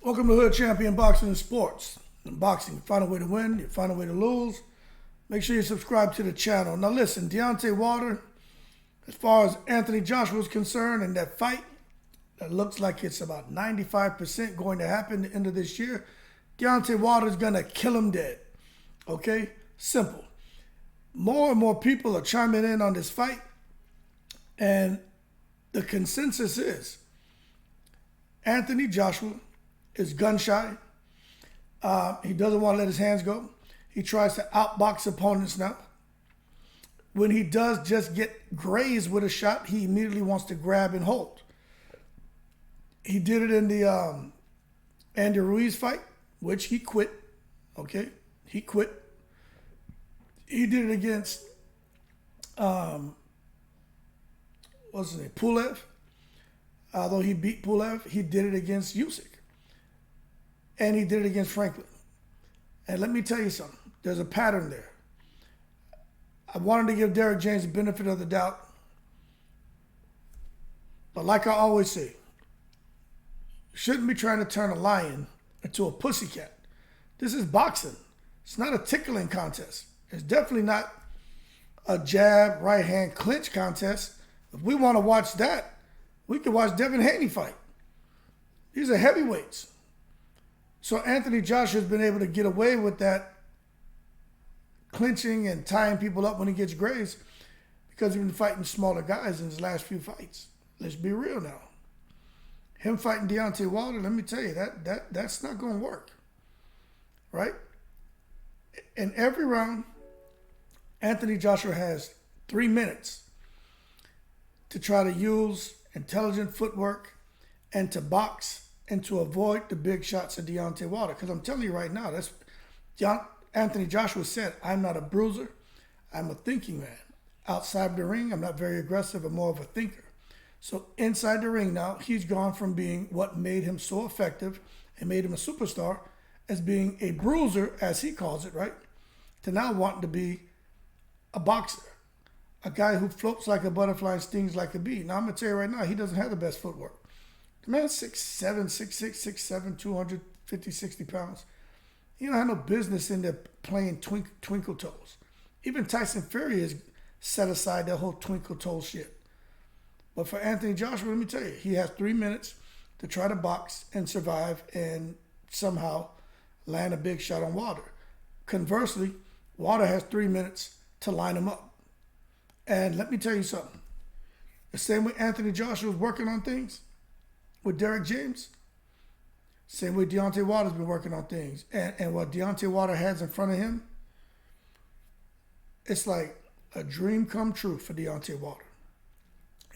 Welcome to Hood Champion Boxing and Sports. In boxing, you find a way to win, you find a way to lose. Make sure you subscribe to the channel. Now listen, Deontay Wilder, as far as Anthony Joshua is concerned, in that fight, that looks like it's about 95% going to happen at the end of this year. Deontay Wilder is going to kill him dead. Okay? Simple. More and more people are chiming in on this fight. And the consensus is Anthony Joshua is gun shy. He doesn't want to let his hands go. He tries to outbox opponents now. When he does just get grazed with a shot, he immediately wants to grab and hold. He did it in the Andy Ruiz fight, which he quit. Okay? He quit. He did it against, what's his name, Pulev. Although he beat Pulev, he did it against Usyk. And he did it against Franklin. And let me tell you something. There's a pattern there. I wanted to give Derrick James the benefit of the doubt. But like I always say, you shouldn't be trying to turn a lion into a pussycat. This is boxing. It's not a tickling contest. It's definitely not a jab, right hand clinch contest. If we want to watch that, we could watch Devin Haney fight. These are heavyweights. So Anthony Joshua has been able to get away with that clinching and tying people up when he gets grazed because he's been fighting smaller guys in his last few fights. Let's be real now. Him fighting Deontay Wilder, let me tell you, that's not going to work. Right? In every round, Anthony Joshua has 3 minutes to try to use intelligent footwork and to box and to avoid the big shots of Deontay Wilder. Because I'm telling you right now, that's Anthony Joshua said, I'm not a bruiser. I'm a thinking man. Outside the ring, I'm not very aggressive. I'm more of a thinker. So inside the ring now, he's gone from being what made him so effective and made him a superstar as being a bruiser, as he calls it, right? To now wanting to be a boxer. A guy who floats like a butterfly and stings like a bee. Now, I'm going to tell you right now, he doesn't have the best footwork. The man's 6'7", 6'6", 6'7", 250, 60 pounds. He don't have no business in there playing twinkle toes. Even Tyson Fury has set aside that whole twinkle toe shit. But for Anthony Joshua, let me tell you, he has 3 minutes to try to box and survive and somehow land a big shot on Wilder. Conversely, Wilder has 3 minutes to line him up. And let me tell you something. The same way Anthony Joshua is working on things with Derrick James, same way Deontay Wilder's been working on things. And what Deontay Wilder has in front of him, it's like a dream come true for Deontay Wilder.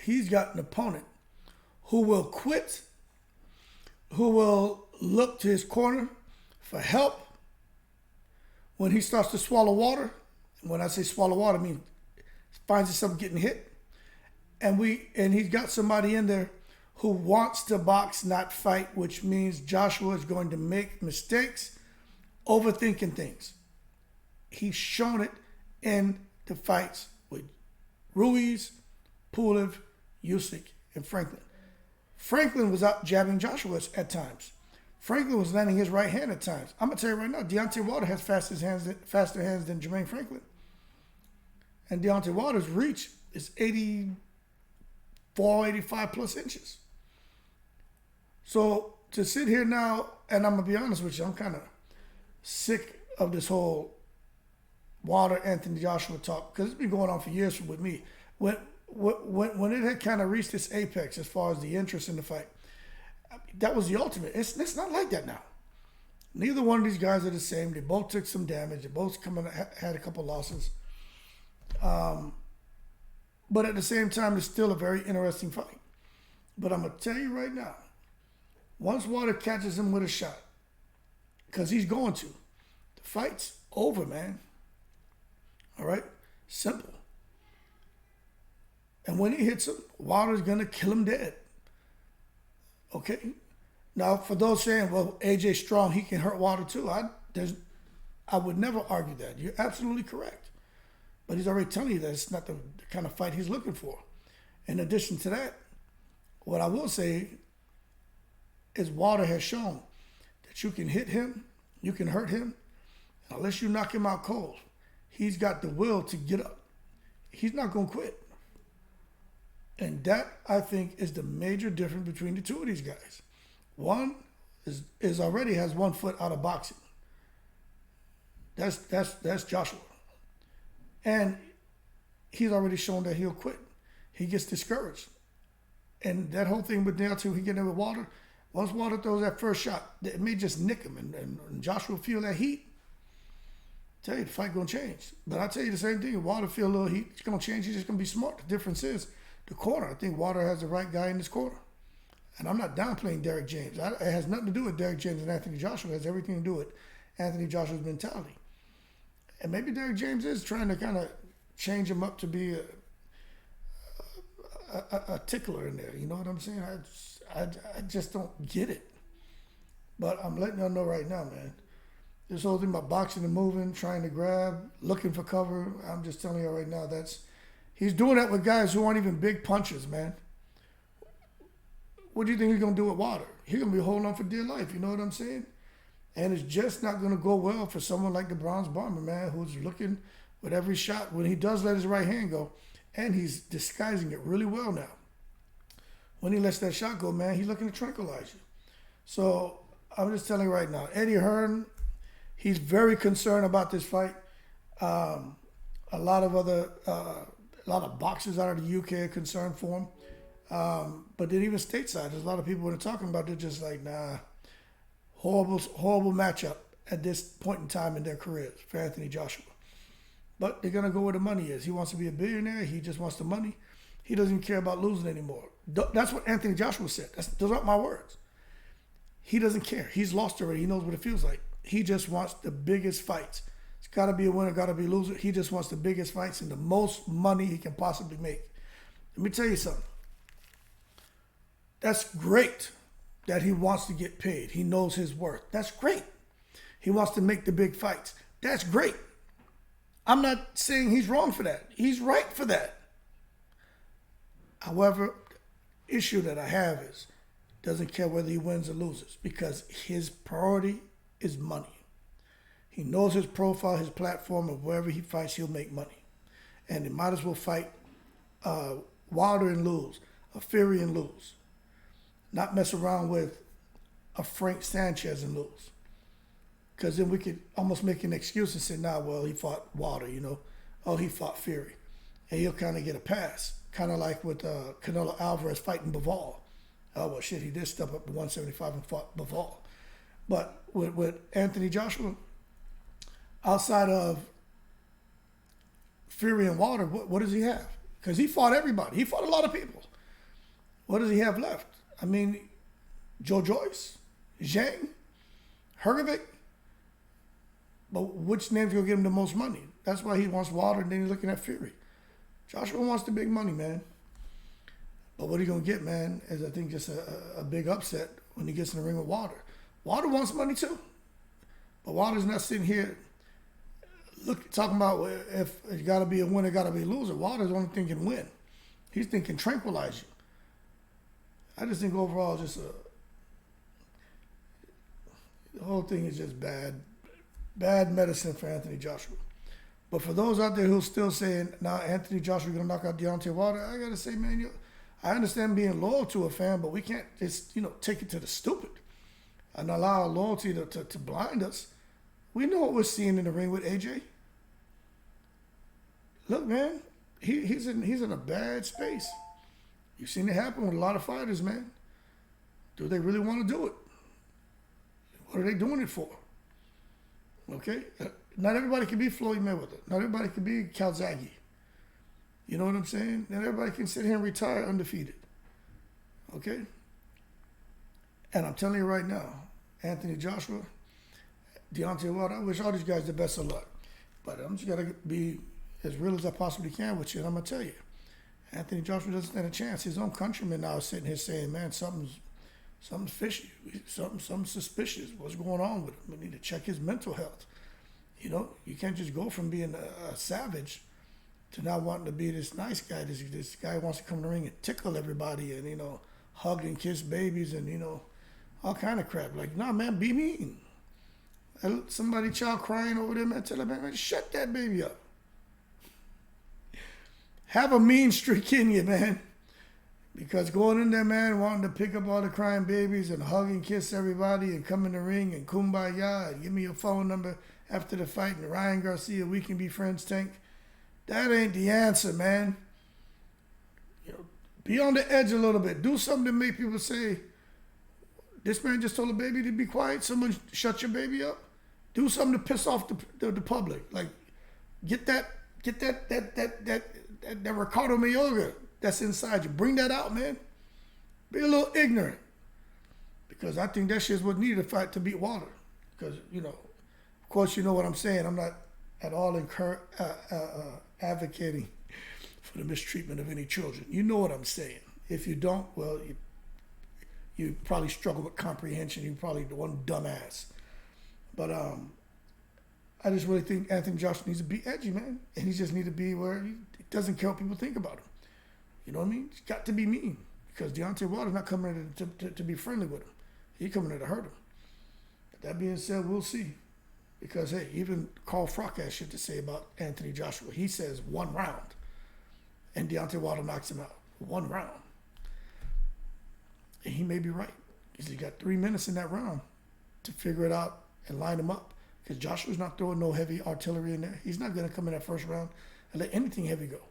He's got an opponent who will quit, who will look to his corner for help when he starts to swallow water. And when I say swallow water, I mean finds himself getting hit. And he's got somebody in there who wants to box, not fight, which means Joshua is going to make mistakes, overthinking things. He's shown it in the fights with Ruiz, Pulev, Usyk, and Franklin. Franklin was out jabbing Joshua at times. Franklin was landing his right hand at times. I'm going to tell you right now, Deontay Wilder has faster hands than Jermaine Franklin. And Deontay Wilder's reach is 84, 85 plus inches. So to sit here now, and I'm going to be honest with you, I'm kind of sick of this whole Wilder Anthony Joshua talk because it's been going on for years with me. When it had kind of reached its apex as far as the interest in the fight, that was the ultimate. It's not like that now. Neither one of these guys are the same. They both took some damage. They both had a couple losses. But at the same time, it's still a very interesting fight. But I'm going to tell you right now, once Wilder catches him with a shot, because he's going to, the fight's over, man. All right? Simple. And when he hits him, Wilder's going to kill him dead. Okay? Now, for those saying, well, AJ strong, he can hurt Wilder too. I would never argue that. You're absolutely correct. But he's already telling you that it's not the kind of fight he's looking for. In addition to that, what I will say is Wilder has shown that you can hit him, you can hurt him, unless you knock him out cold, he's got the will to get up. He's not going to quit. And that, I think, is the major difference between the two of these guys. One is already has 1 foot out of boxing. That's Joshua. And he's already shown that he'll quit. He gets discouraged. And that whole thing with Deontay, he getting in with Wilder, once Wilder throws that first shot, it may just nick him, and Joshua feel that heat. I tell you, the fight gonna change. But I tell you the same thing. If Wilder feel a little heat, it's gonna change. He's just gonna be smart. The difference is the corner. I think Wilder has the right guy in this corner. And I'm not downplaying Derrick James. It has nothing to do with Derrick James and Anthony Joshua. It has everything to do with Anthony Joshua's mentality. And maybe Derrick James is trying to kind of change him up to be a tickler in there. You know what I'm saying? I just don't get it. But I'm letting y'all know right now, man. This whole thing about boxing and moving, trying to grab, looking for cover, I'm just telling you right now, he's doing that with guys who aren't even big punchers, man. What do you think he's going to do with Wilder? He's going to be holding on for dear life, you know what I'm saying? And it's just not going to go well for someone like the Bronze Bomber, man, who's looking with every shot. When he does let his right hand go, and he's disguising it really well now. When he lets that shot go, man, he's looking to tranquilize you. So I'm just telling you right now, Eddie Hearn, he's very concerned about this fight. A lot of boxers out of the UK are concerned for him. But then even stateside, there's a lot of people when they're talking about, they're just like, nah, horrible matchup at this point in time in their careers for Anthony Joshua. But they're going to go where the money is. He wants to be a billionaire. He just wants the money. He doesn't care about losing anymore. That's what Anthony Joshua said. Those aren't my words. He doesn't care. He's lost already. He knows what it feels like. He just wants the biggest fights. It's got to be a winner, got to be a loser. He just wants the biggest fights and the most money he can possibly make. Let me tell you something. That's great that he wants to get paid. He knows his worth. That's great. He wants to make the big fights. That's great. I'm not saying he's wrong for that. He's right for that. However, the issue that I have is doesn't care whether he wins or loses because his priority is money. He knows his profile, his platform, and wherever he fights, he'll make money. And he might as well fight Wilder and lose, a Fury and lose. Not mess around with a Frank Sanchez and lose. Because then we could almost make an excuse and say, nah, well, he fought Wilder, you know. Oh, he fought Fury. And he'll kind of get a pass. Kind of like with Canelo Alvarez fighting Bivol. Oh, well, shit, he did step up to 175 and fought Bivol. But with Anthony Joshua, outside of Fury and Wilder, what does he have? Because he fought everybody. He fought a lot of people. What does he have left? I mean, Joe Joyce, Zhang, Hrgovic. But which name's going to give him the most money? That's why he wants Wilder, and then he's looking at Fury. Joshua wants the big money, man. But what he's going to get, man, is I think just a big upset when he gets in the ring with Wilder. Wilder wants money too. But Wilder's not sitting here talking about if it's got to be a winner, got to be a loser. Wilder's only thinking win. He's thinking tranquilize you. I just think overall the whole thing is just bad medicine for Anthony Joshua. But for those out there who still saying, nah, Anthony Joshua going to knock out Deontay Wilder, I got to say, man, I understand being loyal to a fan, but we can't just, take it to the stupid and allow our loyalty to blind us. We know what we're seeing in the ring with AJ. Look, man, he's in a bad space. You've seen it happen with a lot of fighters, man. Do they really want to do it? What are they doing it for? Okay? Not everybody can be Floyd Mayweather. Not everybody can be Calzaghe. You know what I'm saying? Not everybody can sit here and retire undefeated. Okay? And I'm telling you right now, Anthony Joshua, Deontay Wilder, I wish all these guys the best of luck. But I'm just going to be as real as I possibly can with you, and I'm going to tell you, Anthony Joshua doesn't stand a chance. His own countrymen now are sitting here saying, man, something's fishy, something suspicious. What's going on with him? We need to check his mental health. You can't just go from being a savage to now wanting to be this nice guy. This guy who wants to come in the ring and tickle everybody and, hug and kiss babies and, all kind of crap. Like, nah, man, be mean. Somebody child crying over there, man, tell them, man, shut that baby up. Have a mean streak in you, man. Because going in there, man, wanting to pick up all the crying babies and hug and kiss everybody and come in the ring and kumbaya and give me your phone number after the fight and Ryan Garcia, we can be friends, Tank. That ain't the answer, man. You know, be on the edge a little bit. Do something to make people say, this man just told a baby to be quiet. Someone shut your baby up. Do something to piss off the public. Like, get that Ricardo Mayorga that's inside you. Bring that out, man. Be a little ignorant. Because I think that shit's what needed to fight to beat Wilder. Because, you know, of course you know what I'm saying. I'm not at all advocating for the mistreatment of any children. You know what I'm saying. If you don't, well, you probably struggle with comprehension. You're probably the one dumbass. But I just really think Anthony Joshua needs to be edgy, man. And he just needs to be where he doesn't care what people think about him. You know what I mean? He's got to be mean. Because Deontay Wilder's not coming to be friendly with him. He's coming in to hurt him. But that being said, we'll see. Because, hey, even Carl Froch has shit to say about Anthony Joshua. He says 1 round. And Deontay Wilder knocks him out. 1 round. And he may be right. Because he got 3 minutes in that round to figure it out and line him up. Because Joshua's not throwing no heavy artillery in there. He's not going to come in that first round and let anything heavy go.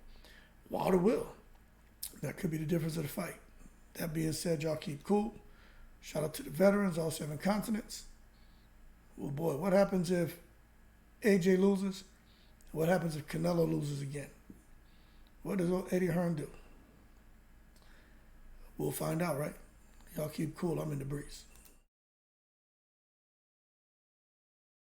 Wilder will. That could be the difference of the fight. That being said, y'all keep cool. Shout out to the veterans, all 7 continents. Oh boy, what happens if AJ loses? What happens if Canelo loses again? What does Eddie Hearn do? We'll find out, right? Y'all keep cool. I'm in the breeze.